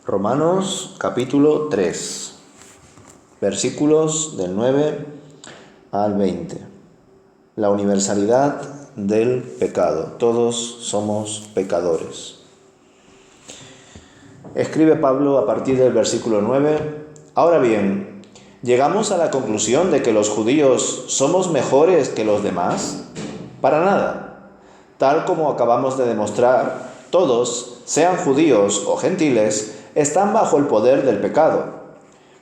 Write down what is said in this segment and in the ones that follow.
Romanos capítulo 3, versículos del 9 al 20. La universalidad del pecado. Todos somos pecadores. Escribe Pablo a partir del versículo 9. Ahora bien, ¿llegamos a la conclusión de que los judíos somos mejores que los demás? Para nada. Tal como acabamos de demostrar, todos, sean judíos o gentiles, están bajo el poder del pecado.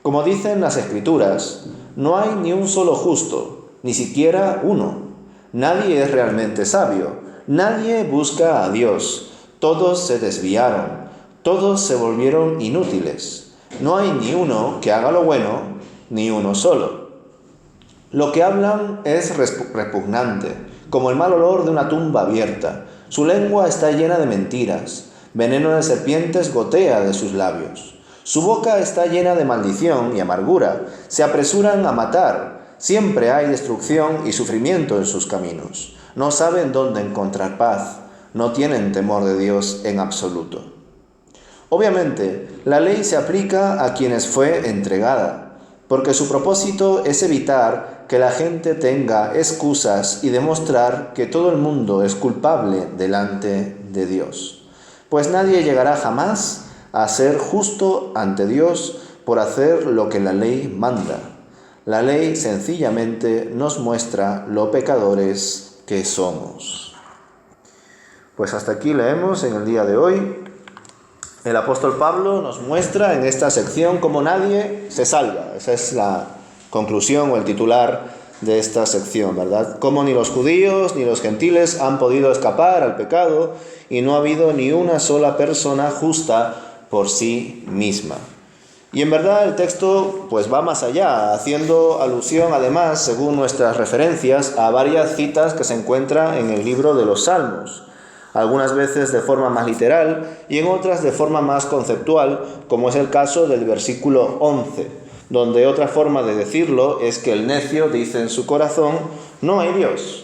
Como dicen las Escrituras, no hay ni un solo justo, ni siquiera uno. Nadie es realmente sabio, nadie busca a Dios. Todos se desviaron, todos se volvieron inútiles. No hay ni uno que haga lo bueno, ni uno solo. Lo que hablan es repugnante, como el mal olor de una tumba abierta. Su lengua está llena de mentiras. Veneno de serpientes gotea de sus labios. Su boca está llena de maldición y amargura. Se apresuran a matar. Siempre hay destrucción y sufrimiento en sus caminos. No saben dónde encontrar paz. No tienen temor de Dios en absoluto. Obviamente, la ley se aplica a quienes fue entregada, porque su propósito es evitar que la gente tenga excusas y demostrar que todo el mundo es culpable delante de Dios. Pues nadie llegará jamás a ser justo ante Dios por hacer lo que la ley manda. La ley sencillamente nos muestra lo pecadores que somos. Pues hasta aquí leemos en el día de hoy. El apóstol Pablo nos muestra en esta sección cómo nadie se salva. Esa es la conclusión o el titular de esta sección, ¿verdad? Cómo ni los judíos ni los gentiles han podido escapar al pecado y no ha habido ni una sola persona justa por sí misma. Y en verdad el texto pues va más allá, haciendo alusión además, según nuestras referencias, a varias citas que se encuentran en el libro de los Salmos. Algunas veces de forma más literal y en otras de forma más conceptual, como es el caso del versículo 11, donde otra forma de decirlo es que el necio dice en su corazón, no hay Dios.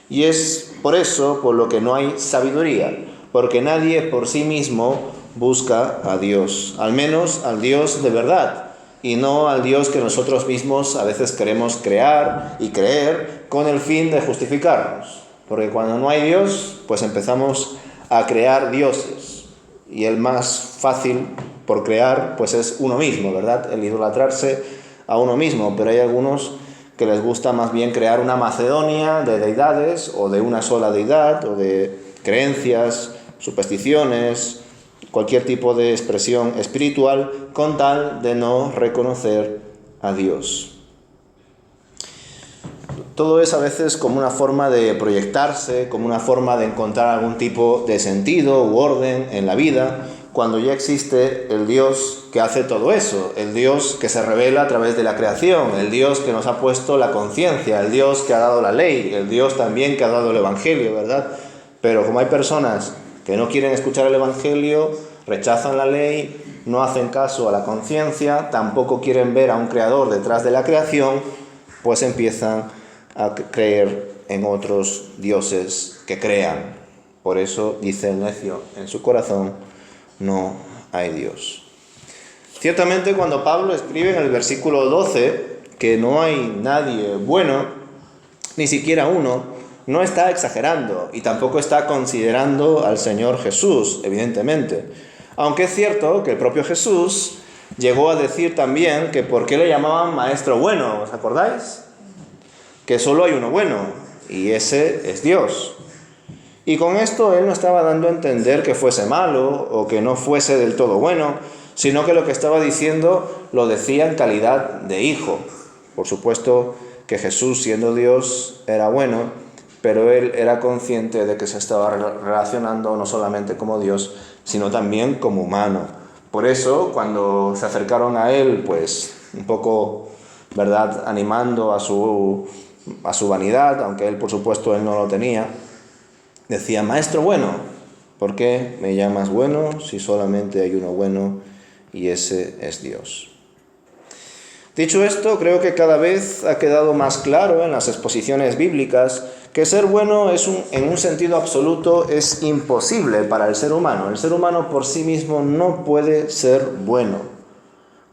Y es por eso por lo que no hay sabiduría, porque nadie por sí mismo busca a Dios, al menos al Dios de verdad, y no al Dios que nosotros mismos a veces queremos crear y creer con el fin de justificarnos. Porque cuando no hay Dios, pues empezamos a crear dioses. Y el más fácil por crear, pues es uno mismo, ¿verdad? El idolatrarse a uno mismo. Pero hay algunos que les gusta más bien crear una macedonia de deidades, o de una sola deidad, o de creencias, supersticiones, cualquier tipo de expresión espiritual, con tal de no reconocer a Dios. Todo es a veces como una forma de proyectarse, como una forma de encontrar algún tipo de sentido u orden en la vida, cuando ya existe el Dios que hace todo eso, el Dios que se revela a través de la creación, el Dios que nos ha puesto la conciencia, el Dios que ha dado la ley, el Dios también que ha dado el Evangelio, ¿verdad? Pero como hay personas que no quieren escuchar el Evangelio, rechazan la ley, no hacen caso a la conciencia, tampoco quieren ver a un creador detrás de la creación, pues empiezan a creer en otros dioses que crean. Por eso dice el necio en su corazón, no hay Dios. Ciertamente cuando Pablo escribe en el versículo 12 que no hay nadie bueno, ni siquiera uno, no está exagerando y tampoco está considerando al Señor Jesús, evidentemente. Aunque es cierto que el propio Jesús llegó a decir también que por qué le llamaban maestro bueno, ¿os acordáis? Que solo hay uno bueno, y ese es Dios. Y con esto él no estaba dando a entender que fuese malo o que no fuese del todo bueno, sino que lo que estaba diciendo lo decía en calidad de hijo. Por supuesto que Jesús, siendo Dios, era bueno, pero él era consciente de que se estaba relacionando no solamente como Dios, sino también como humano. Por eso, cuando se acercaron a él, pues un poco, ¿verdad?, animando a su vanidad, aunque él por supuesto él no lo tenía, decía, maestro bueno, ¿por qué me llamas bueno si solamente hay uno bueno y ese es Dios? Dicho esto, creo que cada vez ha quedado más claro en las exposiciones bíblicas que ser bueno en un sentido absoluto es imposible para el ser humano. El ser humano por sí mismo no puede ser bueno,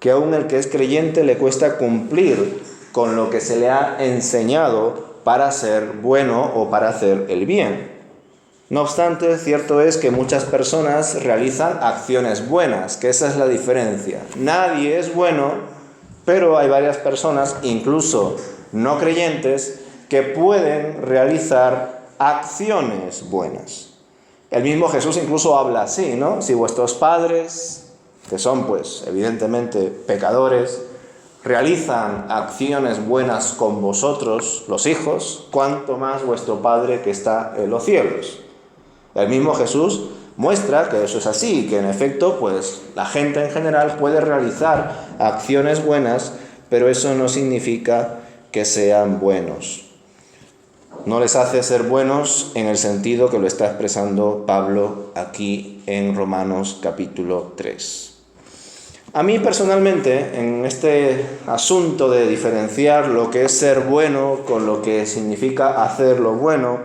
que aún el que es creyente le cuesta cumplir con lo que se le ha enseñado para ser bueno o para hacer el bien. No obstante, cierto es que muchas personas realizan acciones buenas, que esa es la diferencia. Nadie es bueno, pero hay varias personas, incluso no creyentes, que pueden realizar acciones buenas. El mismo Jesús incluso habla así, ¿no? Si vuestros padres, que son pues evidentemente pecadores, realizan acciones buenas con vosotros, los hijos, cuánto más vuestro Padre que está en los cielos. El mismo Jesús muestra que eso es así, que en efecto, pues la gente en general puede realizar acciones buenas, pero eso no significa que sean buenos. No les hace ser buenos en el sentido que lo está expresando Pablo aquí en Romanos capítulo 3. A mí personalmente, en este asunto de diferenciar lo que es ser bueno con lo que significa hacer lo bueno,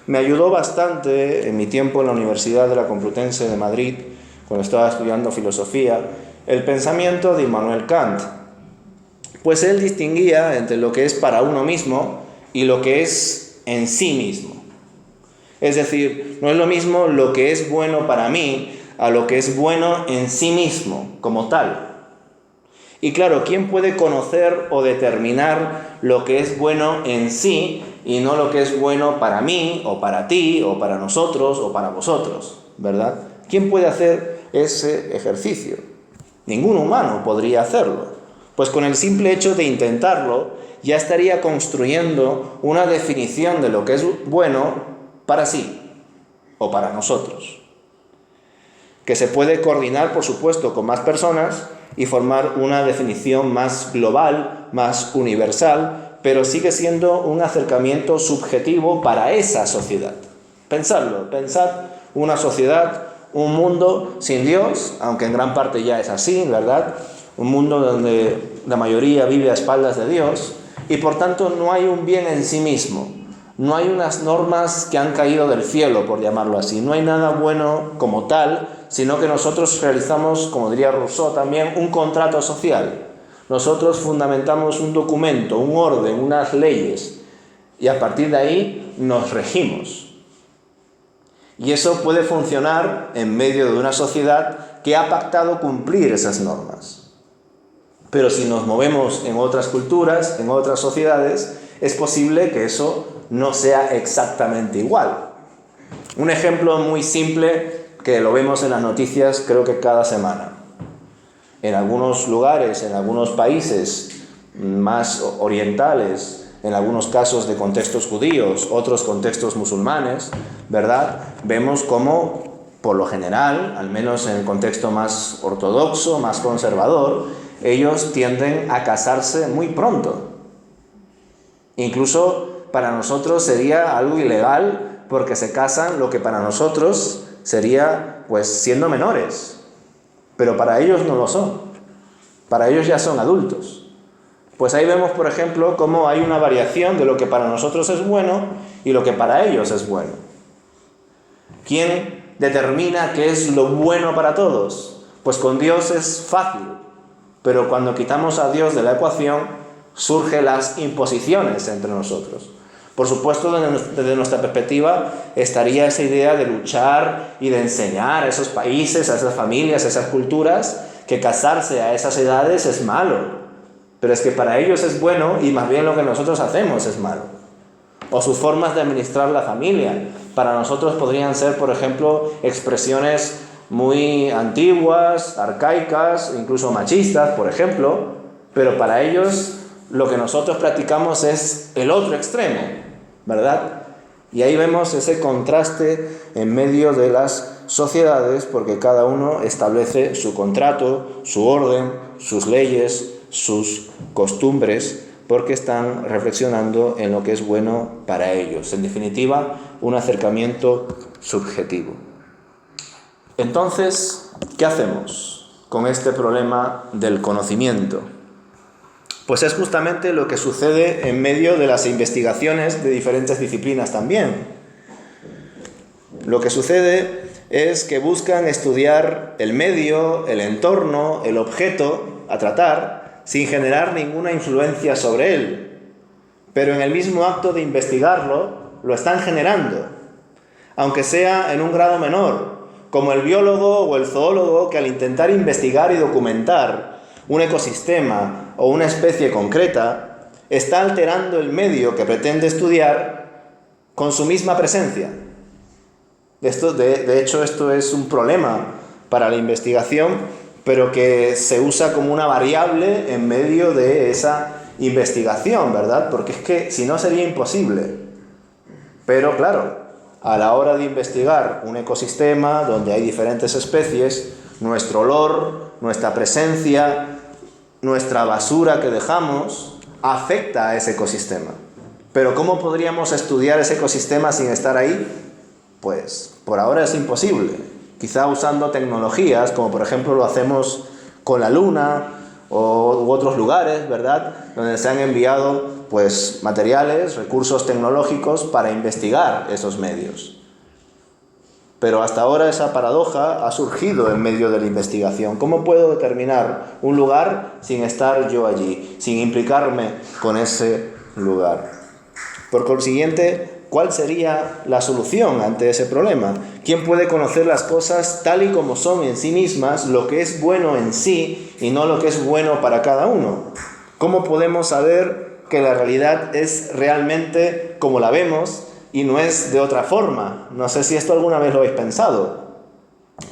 me ayudó bastante en mi tiempo en la Universidad de la Complutense de Madrid, cuando estaba estudiando filosofía, el pensamiento de Immanuel Kant. Pues él distinguía entre lo que es para uno mismo y lo que es en sí mismo. Es decir, no es lo mismo lo que es bueno para mí a lo que es bueno en sí mismo, como tal. Y claro, ¿quién puede conocer o determinar lo que es bueno en sí y no lo que es bueno para mí, o para ti, o para nosotros, o para vosotros? ¿Verdad? ¿Quién puede hacer ese ejercicio? Ningún humano podría hacerlo. Pues con el simple hecho de intentarlo, ya estaría construyendo una definición de lo que es bueno para sí, o para nosotros. Que se puede coordinar, por supuesto, con más personas y formar una definición más global, más universal, pero sigue siendo un acercamiento subjetivo para esa sociedad. Pensadlo, pensad una sociedad, un mundo sin Dios, aunque en gran parte ya es así, ¿verdad? Un mundo donde la mayoría vive a espaldas de Dios y por tanto no hay un bien en sí mismo. No hay unas normas que han caído del cielo, por llamarlo así. No hay nada bueno como tal, sino que nosotros realizamos, como diría Rousseau también, un contrato social. Nosotros fundamentamos un documento, un orden, unas leyes, y a partir de ahí nos regimos. Y eso puede funcionar en medio de una sociedad que ha pactado cumplir esas normas. Pero si nos movemos en otras culturas, en otras sociedades, es posible que eso no sea exactamente igual. Un ejemplo muy simple que lo vemos en las noticias creo que cada semana. En algunos lugares, en algunos países más orientales, en algunos casos de contextos judíos, otros contextos musulmanes, ¿verdad? Vemos cómo, por lo general, al menos en el contexto más ortodoxo, más conservador, ellos tienden a casarse muy pronto. Incluso para nosotros sería algo ilegal porque se casan lo que para nosotros sería pues siendo menores. Pero para ellos no lo son. Para ellos ya son adultos. Pues ahí vemos, por ejemplo, cómo hay una variación de lo que para nosotros es bueno y lo que para ellos es bueno. ¿Quién determina qué es lo bueno para todos? Pues con Dios es fácil. Pero cuando quitamos a Dios de la ecuación, surgen las imposiciones entre nosotros. Por supuesto, desde nuestra perspectiva, estaría esa idea de luchar y de enseñar a esos países, a esas familias, a esas culturas, que casarse a esas edades es malo. Pero es que para ellos es bueno y más bien lo que nosotros hacemos es malo. O sus formas de administrar la familia. Para nosotros podrían ser, por ejemplo, expresiones muy antiguas, arcaicas, incluso machistas, por ejemplo. Pero para ellos lo que nosotros practicamos es el otro extremo, ¿verdad? Y ahí vemos ese contraste en medio de las sociedades, porque cada uno establece su contrato, su orden, sus leyes, sus costumbres, porque están reflexionando en lo que es bueno para ellos. En definitiva, un acercamiento subjetivo. Entonces, ¿qué hacemos con este problema del conocimiento? Pues es justamente lo que sucede en medio de las investigaciones de diferentes disciplinas también. Lo que sucede es que buscan estudiar el medio, el entorno, el objeto a tratar, sin generar ninguna influencia sobre él. Pero en el mismo acto de investigarlo, lo están generando, aunque sea en un grado menor, como el biólogo o el zoólogo que al intentar investigar y documentar un ecosistema o una especie concreta, está alterando el medio que pretende estudiar con su misma presencia. De hecho, esto es un problema para la investigación, pero que se usa como una variable en medio de esa investigación, ¿verdad? Porque es que si no sería imposible. Pero claro, a la hora de investigar un ecosistema donde hay diferentes especies, nuestro olor, nuestra presencia, nuestra basura que dejamos, afecta a ese ecosistema. Pero ¿cómo podríamos estudiar ese ecosistema sin estar ahí? Pues por ahora es imposible. Quizá usando tecnologías, como por ejemplo lo hacemos con la Luna u otros lugares, ¿verdad?, donde se han enviado pues materiales, recursos tecnológicos para investigar esos medios. Pero hasta ahora esa paradoja ha surgido en medio de la investigación. ¿Cómo puedo determinar un lugar sin estar yo allí, sin implicarme con ese lugar? Por consiguiente, ¿cuál sería la solución ante ese problema? ¿Quién puede conocer las cosas tal y como son en sí mismas, lo que es bueno en sí y no lo que es bueno para cada uno? ¿Cómo podemos saber que la realidad es realmente como la vemos y no es de otra forma? No sé si esto alguna vez lo habéis pensado,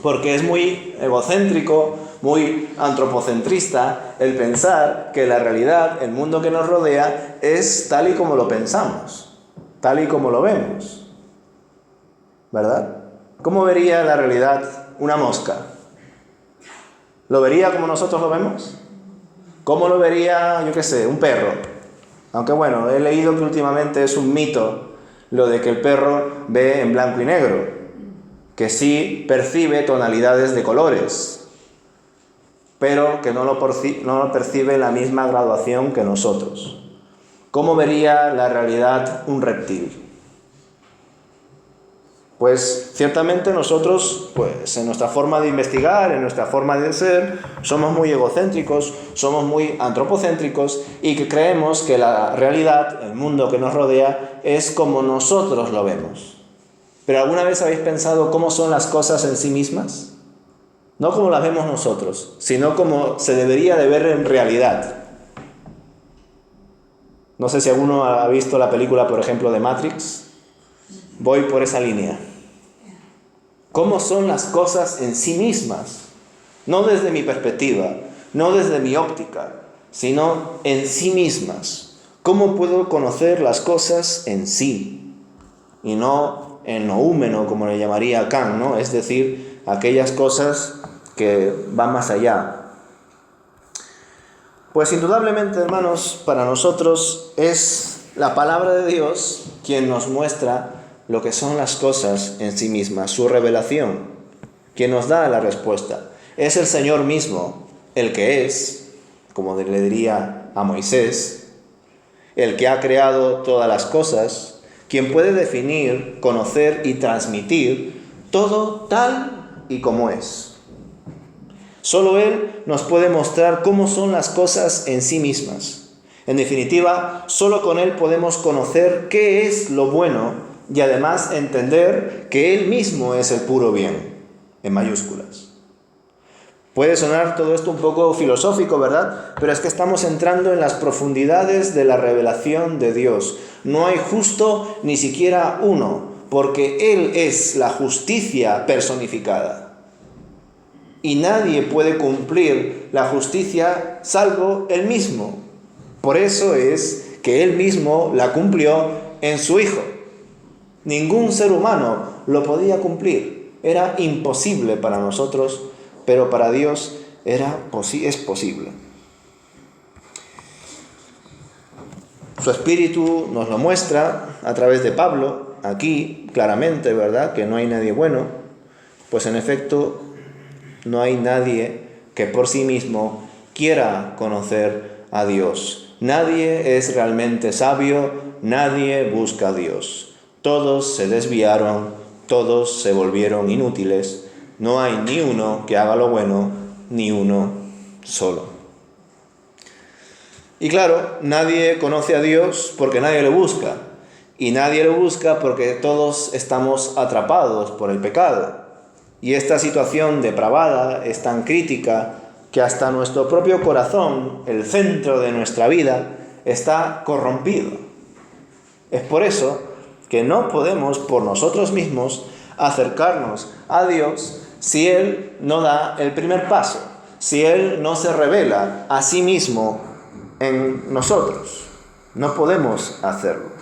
porque es muy egocéntrico, muy antropocentrista el pensar que la realidad, el mundo que nos rodea, es tal y como lo pensamos, tal y como lo vemos, ¿verdad? ¿Cómo vería la realidad una mosca? ¿Lo vería como nosotros lo vemos? ¿Cómo lo vería, yo qué sé, un perro? Aunque bueno, he leído que últimamente es un mito lo de que el perro ve en blanco y negro, que sí percibe tonalidades de colores, pero que no lo percibe en la misma graduación que nosotros. ¿Cómo vería la realidad un reptil? Pues ciertamente nosotros, pues en nuestra forma de investigar, en nuestra forma de ser, somos muy egocéntricos, somos muy antropocéntricos y que creemos que la realidad, el mundo que nos rodea, es como nosotros lo vemos. ¿Pero alguna vez habéis pensado cómo son las cosas en sí mismas? No como las vemos nosotros, sino como se debería de ver en realidad. No sé si alguno ha visto la película, por ejemplo, de Matrix. Voy por esa línea. ¿Cómo son las cosas en sí mismas? No desde mi perspectiva, no desde mi óptica, sino en sí mismas. ¿Cómo puedo conocer las cosas en sí? Y no en noúmeno, como le llamaría Kant, ¿no? Es decir, aquellas cosas que van más allá. Pues indudablemente, hermanos, para nosotros es la palabra de Dios quien nos muestra lo que son las cosas en sí mismas, su revelación, quien nos da la respuesta. Es el Señor mismo, el que es, como le diría a Moisés, el que ha creado todas las cosas, quien puede definir, conocer y transmitir todo tal y como es. Solo Él nos puede mostrar cómo son las cosas en sí mismas. En definitiva, solo con Él podemos conocer qué es lo bueno y además entender que Él mismo es el puro bien, en mayúsculas. Puede sonar todo esto un poco filosófico, ¿verdad? Pero es que estamos entrando en las profundidades de la revelación de Dios. No hay justo ni siquiera uno, porque Él es la justicia personificada. Y nadie puede cumplir la justicia salvo Él mismo. Por eso es que Él mismo la cumplió en su Hijo. Ningún ser humano lo podía cumplir. Era imposible para nosotros, pero para Dios es posible. Su Espíritu nos lo muestra a través de Pablo, aquí claramente, ¿verdad?, que no hay nadie bueno. Pues en efecto, no hay nadie que por sí mismo quiera conocer a Dios. Nadie es realmente sabio, nadie busca a Dios. Todos se desviaron, todos se volvieron inútiles. No hay ni uno que haga lo bueno, ni uno solo. Y claro, nadie conoce a Dios porque nadie lo busca. Y nadie lo busca porque todos estamos atrapados por el pecado. Y esta situación depravada es tan crítica que hasta nuestro propio corazón, el centro de nuestra vida, está corrompido. Es por eso que no podemos por nosotros mismos acercarnos a Dios si Él no da el primer paso, si Él no se revela a sí mismo en nosotros. No podemos hacerlo.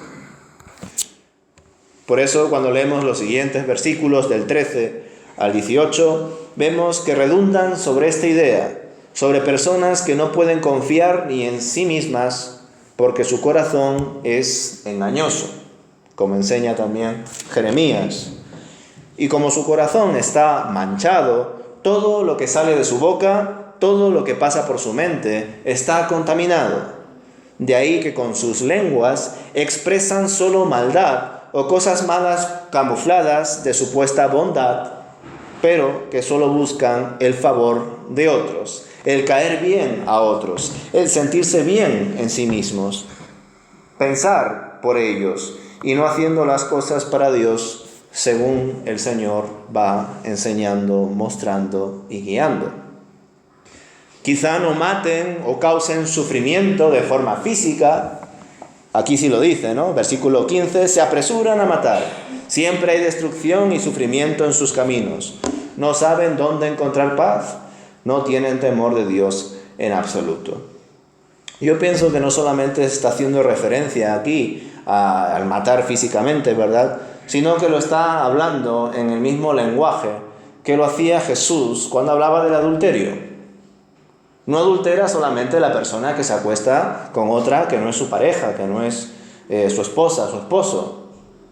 Por eso, cuando leemos los siguientes versículos del 13 al 18, vemos que redundan sobre esta idea, sobre personas que no pueden confiar ni en sí mismas porque su corazón es engañoso, como enseña también Jeremías. Y como su corazón está manchado, todo lo que sale de su boca, todo lo que pasa por su mente, está contaminado. De ahí que con sus lenguas expresan solo maldad o cosas malas camufladas de supuesta bondad, pero que solo buscan el favor de otros, el caer bien a otros, el sentirse bien en sí mismos, pensar por ellos y no haciendo las cosas para Dios según el Señor va enseñando, mostrando y guiando. Quizá no maten o causen sufrimiento de forma física. Aquí sí lo dice, ¿no? Versículo 15, se apresuran a matar. Siempre hay destrucción y sufrimiento en sus caminos. No saben dónde encontrar paz. No tienen temor de Dios en absoluto. Yo pienso que no solamente está haciendo referencia aquí al matar físicamente, ¿verdad? Sino que lo está hablando en el mismo lenguaje que lo hacía Jesús cuando hablaba del adulterio. No adultera solamente la persona que se acuesta con otra que no es su pareja, que no es su esposa, su esposo,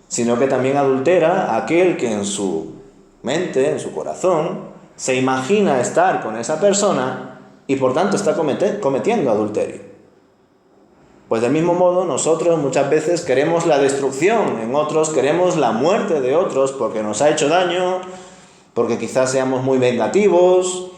sino que también adultera aquel que en su mente, en su corazón, se imagina estar con esa persona y por tanto está cometiendo adulterio. Pues del mismo modo nosotros muchas veces queremos la destrucción en otros, queremos la muerte de otros porque nos ha hecho daño, porque quizás seamos muy vengativos,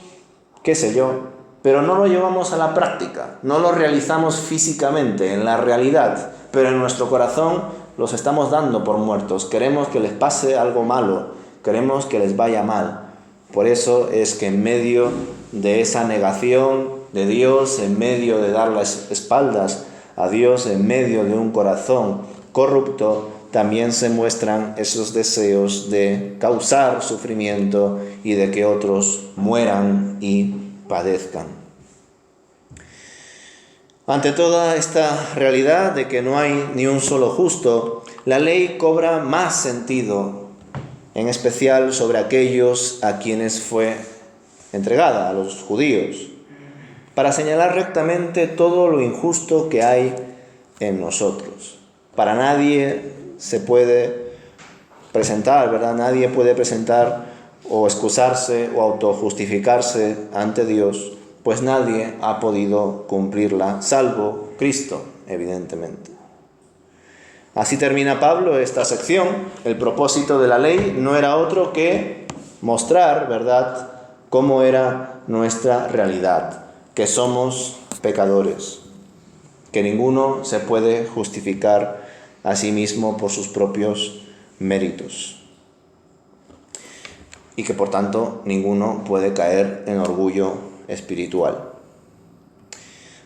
qué sé yo. Pero no lo llevamos a la práctica, no lo realizamos físicamente, en la realidad, pero en nuestro corazón los estamos dando por muertos. Queremos que les pase algo malo, queremos que les vaya mal. Por eso es que en medio de esa negación de Dios, en medio de dar las espaldas a Dios, en medio de un corazón corrupto, también se muestran esos deseos de causar sufrimiento y de que otros mueran y padezcan. Ante toda esta realidad de que no hay ni un solo justo, la ley cobra más sentido, en especial sobre aquellos a quienes fue entregada, a los judíos, para señalar rectamente todo lo injusto que hay en nosotros. Para nadie se puede presentar, ¿verdad? Nadie puede presentar o excusarse o autojustificarse ante Dios, pues nadie ha podido cumplirla, salvo Cristo, evidentemente. Así termina Pablo esta sección. El propósito de la ley no era otro que mostrar, ¿verdad?, cómo era nuestra realidad, que somos pecadores, que ninguno se puede justificar a sí mismo por sus propios méritos y que por tanto ninguno puede caer en orgullo espiritual.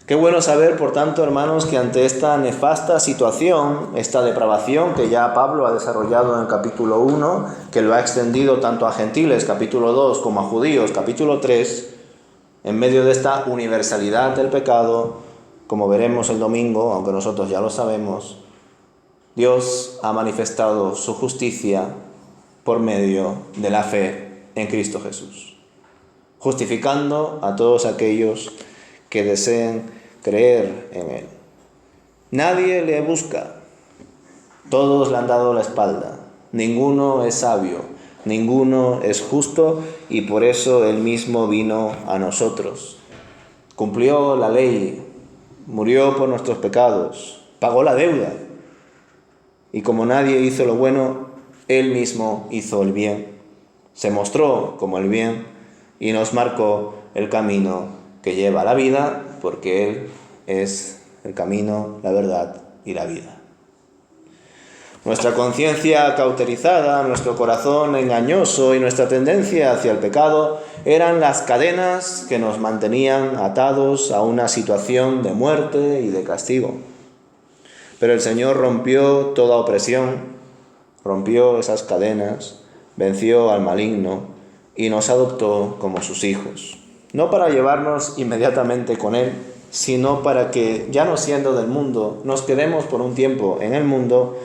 Qué bueno saber, por tanto, hermanos, que ante esta nefasta situación, esta depravación que ya Pablo ha desarrollado en el capítulo 1, que lo ha extendido tanto a gentiles, capítulo 2, como a judíos, capítulo 3, en medio de esta universalidad del pecado, como veremos el domingo, aunque nosotros ya lo sabemos, Dios ha manifestado su justicia por medio de la fe en Cristo Jesús, justificando a todos aquellos que deseen creer en Él. Nadie le busca, todos le han dado la espalda, ninguno es sabio, ninguno es justo, y por eso Él mismo vino a nosotros. Cumplió la ley murió por nuestros pecados, pagó la deuda. Y como nadie hizo lo bueno, Él mismo hizo el bien. Se mostró como el bien y nos marcó el camino que lleva a la vida, porque Él es el camino, la verdad y la vida. Nuestra conciencia cauterizada, nuestro corazón engañoso y nuestra tendencia hacia el pecado eran las cadenas que nos mantenían atados a una situación de muerte y de castigo. Pero el Señor rompió toda opresión, rompió esas cadenas, venció al maligno y nos adoptó como sus hijos. No para llevarnos inmediatamente con Él, sino para que, ya no siendo del mundo, nos quedemos por un tiempo en el mundo,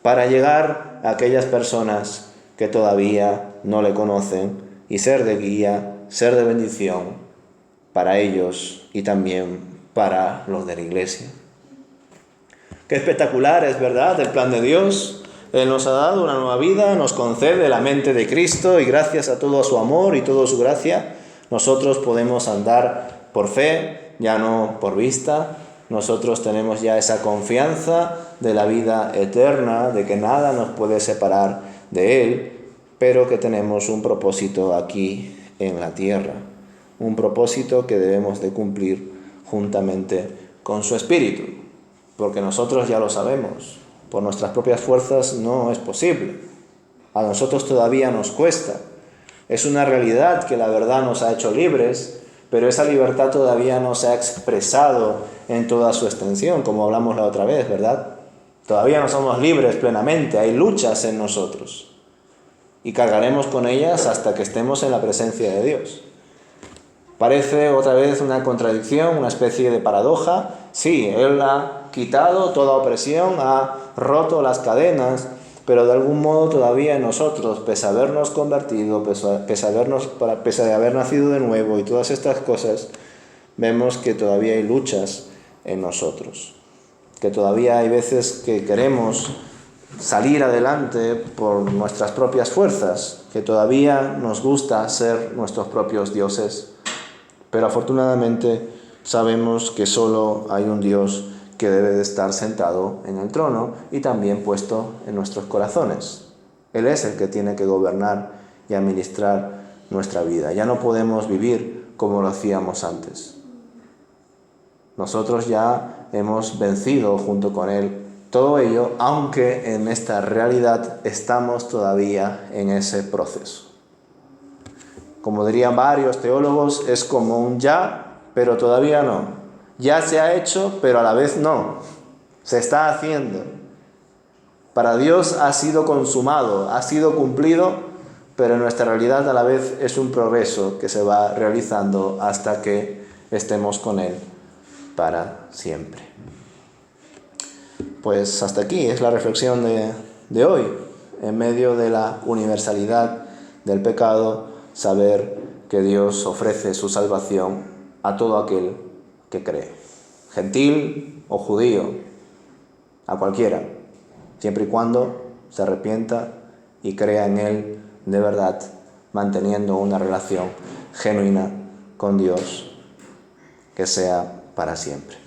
para llegar a aquellas personas que todavía no le conocen y ser de guía, ser de bendición para ellos y también para los de la iglesia. Qué espectacular es, ¿verdad?, el plan de Dios. Él nos ha dado una nueva vida, nos concede la mente de Cristo y gracias a todo su amor y toda su gracia, nosotros podemos andar por fe, ya no por vista. Nosotros tenemos ya esa confianza de la vida eterna, de que nada nos puede separar de Él, pero que tenemos un propósito aquí en la tierra, un propósito que debemos de cumplir juntamente con su Espíritu, porque nosotros ya lo sabemos, por nuestras propias fuerzas no es posible, a nosotros todavía nos cuesta, es una realidad que la verdad nos ha hecho libres, pero esa libertad todavía no se ha expresado en toda su extensión, como hablamos la otra vez, ¿verdad? Todavía no somos libres plenamente, hay luchas en nosotros. Y cargaremos con ellas hasta que estemos en la presencia de Dios. Parece otra vez una contradicción, una especie de paradoja. Sí, Él ha quitado toda opresión, ha roto las cadenas, pero de algún modo todavía en nosotros, pese a habernos convertido, pese a haber nacido de nuevo y todas estas cosas, vemos que todavía hay luchas en nosotros, que todavía hay veces que queremos salir adelante por nuestras propias fuerzas, que todavía nos gusta ser nuestros propios dioses, pero afortunadamente sabemos que solo hay un Dios que debe de estar sentado en el trono y también puesto en nuestros corazones. Él es el que tiene que gobernar y administrar nuestra vida. Ya no podemos vivir como lo hacíamos antes. Nosotros ya hemos vencido junto con Él todo ello, aunque en esta realidad estamos todavía en ese proceso. Como dirían varios teólogos, es como un ya, pero todavía no. Ya se ha hecho, pero a la vez no. Se está haciendo. Para Dios ha sido consumado, ha sido cumplido, pero en nuestra realidad a la vez es un progreso que se va realizando hasta que estemos con Él para siempre. Pues hasta aquí es la reflexión de hoy. En medio de la universalidad del pecado, saber que Dios ofrece su salvación a todo aquel que cree, gentil o judío, a cualquiera, siempre y cuando se arrepienta y crea en Él de verdad, manteniendo una relación genuina con Dios que sea para siempre.